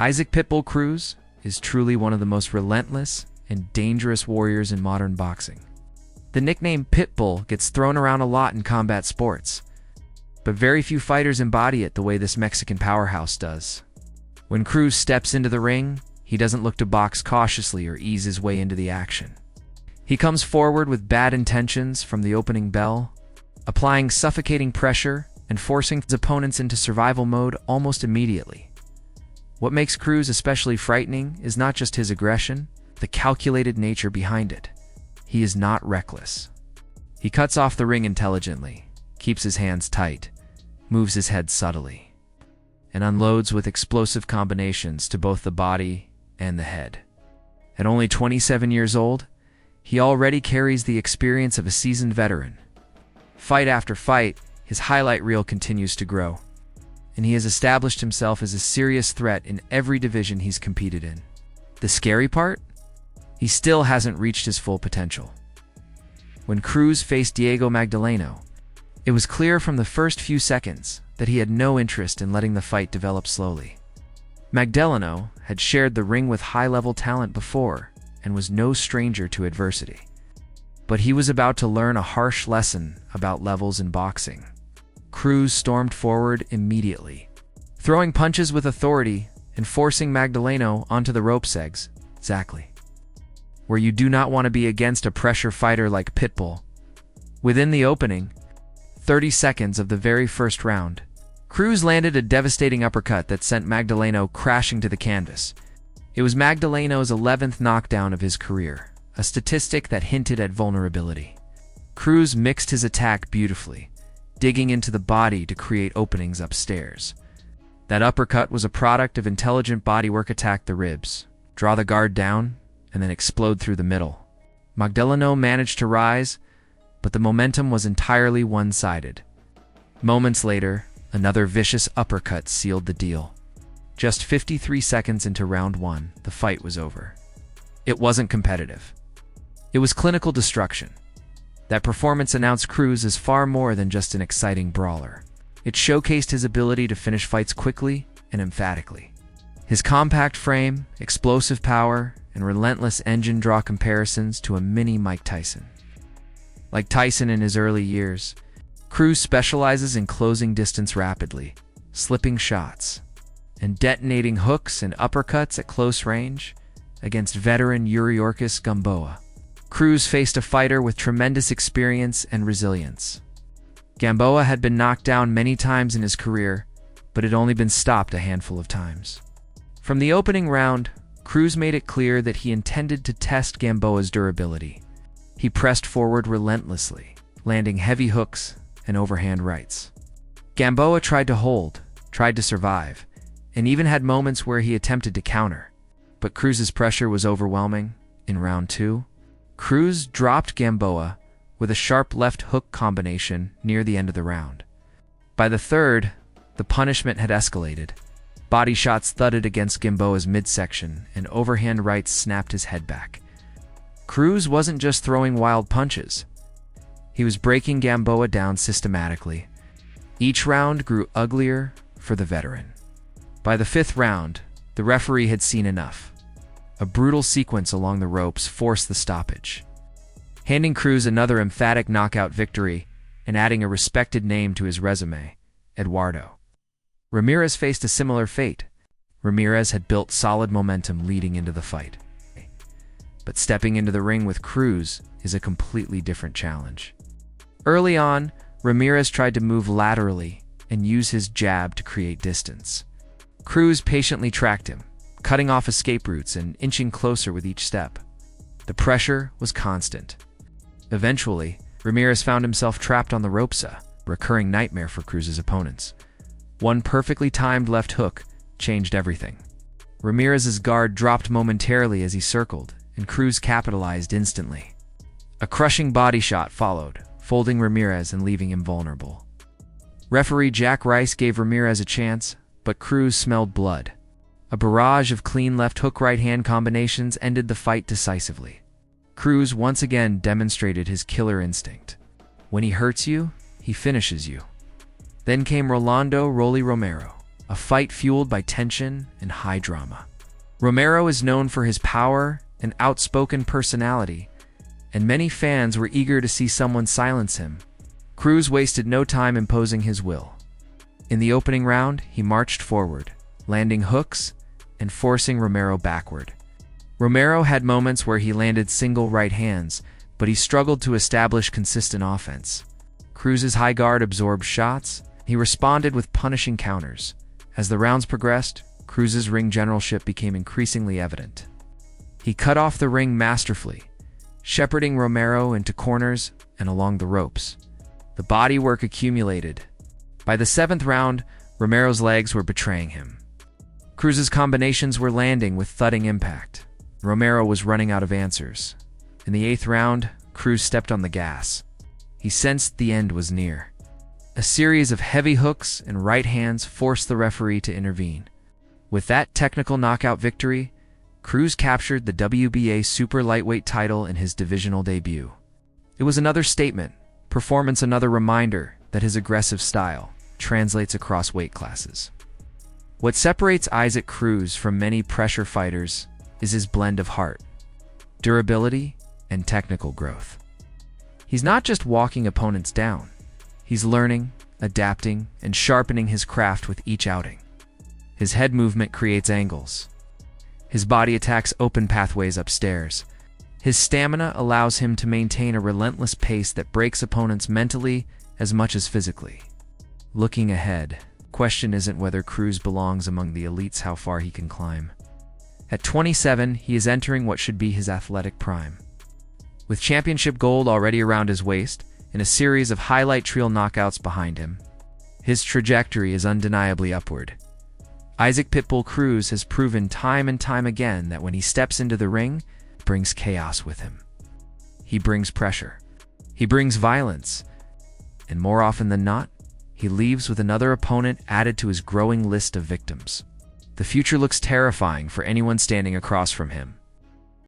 Isaac Pitbull Cruz is truly one of the most relentless and dangerous warriors in modern boxing. The nickname Pitbull gets thrown around a lot in combat sports, but very few fighters embody it the way this Mexican powerhouse does. When Cruz steps into the ring, he doesn't look to box cautiously or ease his way into the action. He comes forward with bad intentions from the opening bell, applying suffocating pressure and forcing his opponents into survival mode almost immediately. What makes Cruz especially frightening is not just his aggression, the calculated nature behind it. He is not reckless. He cuts off the ring intelligently, keeps his hands tight, moves his head subtly, and unloads with explosive combinations to both the body and the head. At only 27 years old, he already carries the experience of a seasoned veteran. Fight after fight, his highlight reel continues to grow, and he has established himself as a serious threat in every division he's competed in. The scary part? He still hasn't reached his full potential. When Cruz faced Diego Magdaleno, it was clear from the first few seconds that he had no interest in letting the fight develop slowly. Magdaleno had shared the ring with high-level talent before and was no stranger to adversity. But he was about to learn a harsh lesson about levels in boxing. Cruz stormed forward immediately, throwing punches with authority and forcing Magdaleno onto the ropes exactly where you do not want to be against a pressure fighter like Pitbull. Within the opening 30 seconds of the very first round, Cruz landed a devastating uppercut that sent Magdaleno crashing to the canvas. It was Magdaleno's 11th knockdown of his career, a statistic that hinted at vulnerability. Cruz mixed his attack beautifully, digging into the body to create openings upstairs. That uppercut was a product of intelligent bodywork. Attack the ribs, draw the guard down, and then explode through the middle. Magdaleno managed to rise, but the momentum was entirely one-sided. Moments later, another vicious uppercut sealed the deal. Just 53 seconds into round one, the fight was over. It wasn't competitive. It was clinical destruction. That performance announced Cruz as far more than just an exciting brawler. It showcased his ability to finish fights quickly and emphatically. His compact frame, explosive power, and relentless engine draw comparisons to a mini Mike Tyson. Like Tyson in his early years, Cruz specializes in closing distance rapidly, slipping shots, and detonating hooks and uppercuts at close range against veteran Yuriorkis Gamboa. Cruz faced a fighter with tremendous experience and resilience. Gamboa had been knocked down many times in his career, but had only been stopped a handful of times. From the opening round, Cruz made it clear that he intended to test Gamboa's durability. He pressed forward relentlessly, landing heavy hooks and overhand rights. Gamboa tried to hold, tried to survive, and even had moments where he attempted to counter. But Cruz's pressure was overwhelming. In round two, Cruz dropped Gamboa with a sharp left hook combination near the end of the round. By the third, the punishment had escalated. Body shots thudded against Gamboa's midsection, and overhand rights snapped his head back. Cruz wasn't just throwing wild punches. He was breaking Gamboa down systematically. Each round grew uglier for the veteran. By the fifth round, the referee had seen enough. A brutal sequence along the ropes forced the stoppage, handing Cruz another emphatic knockout victory and adding a respected name to his resume, Eduardo. Ramirez faced a similar fate. Ramirez had built solid momentum leading into the fight. But stepping into the ring with Cruz is a completely different challenge. Early on, Ramirez tried to move laterally and use his jab to create distance. Cruz patiently tracked him, cutting off escape routes and inching closer with each step. The pressure was constant. Eventually, Ramirez found himself trapped on the ropes, a recurring nightmare for Cruz's opponents. One perfectly timed left hook changed everything. Ramirez's guard dropped momentarily as he circled, and Cruz capitalized instantly. A crushing body shot followed, folding Ramirez and leaving him vulnerable. Referee Jack Rice gave Ramirez a chance, but Cruz smelled blood. A barrage of clean left hook right hand combinations ended the fight decisively. Cruz once again demonstrated his killer instinct. When he hurts you, he finishes you. Then came Rolando "Rolly" Romero, a a fight fueled by tension and high drama. Romero is known for his power and outspoken personality, and many fans were eager to see someone silence him. Cruz wasted no time imposing his will. In the opening round, he marched forward, landing hooks and forcing Romero backward. Romero had moments where he landed single right hands, but he struggled to establish consistent offense. Cruz's high guard absorbed shots. He responded with punishing counters. As the rounds progressed, Cruz's ring generalship became increasingly evident. He cut off the ring masterfully, shepherding Romero into corners and along the ropes. The bodywork accumulated. By the 7th round, Romero's legs were betraying him. Cruz's combinations were landing with thudding impact. Romero was running out of answers. In the 8th round, Cruz stepped on the gas. He sensed the end was near. A series of heavy hooks and right hands forced the referee to intervene. With that technical knockout victory, Cruz captured the WBA super lightweight title in his divisional debut. It was another statement, performance another reminder that his aggressive style translates across weight classes. What separates Isaac Cruz from many pressure fighters is his blend of heart, durability, and technical growth. He's not just walking opponents down. He's learning, adapting, and sharpening his craft with each outing. His head movement creates angles. His body attacks open pathways upstairs. His stamina allows him to maintain a relentless pace that breaks opponents mentally as much as physically. Looking ahead, the question isn't whether Cruz belongs among the elites, how far he can climb. At 27, he is entering what should be his athletic prime. With championship gold already around his waist and a series of highlight reel knockouts behind him, his trajectory is undeniably upward. Isaac Pitbull Cruz has proven time and time again that when he steps into the ring, it brings chaos with him. He brings pressure. He brings violence. And more often than not, he leaves with another opponent added to his growing list of victims. The future looks terrifying for anyone standing across from him.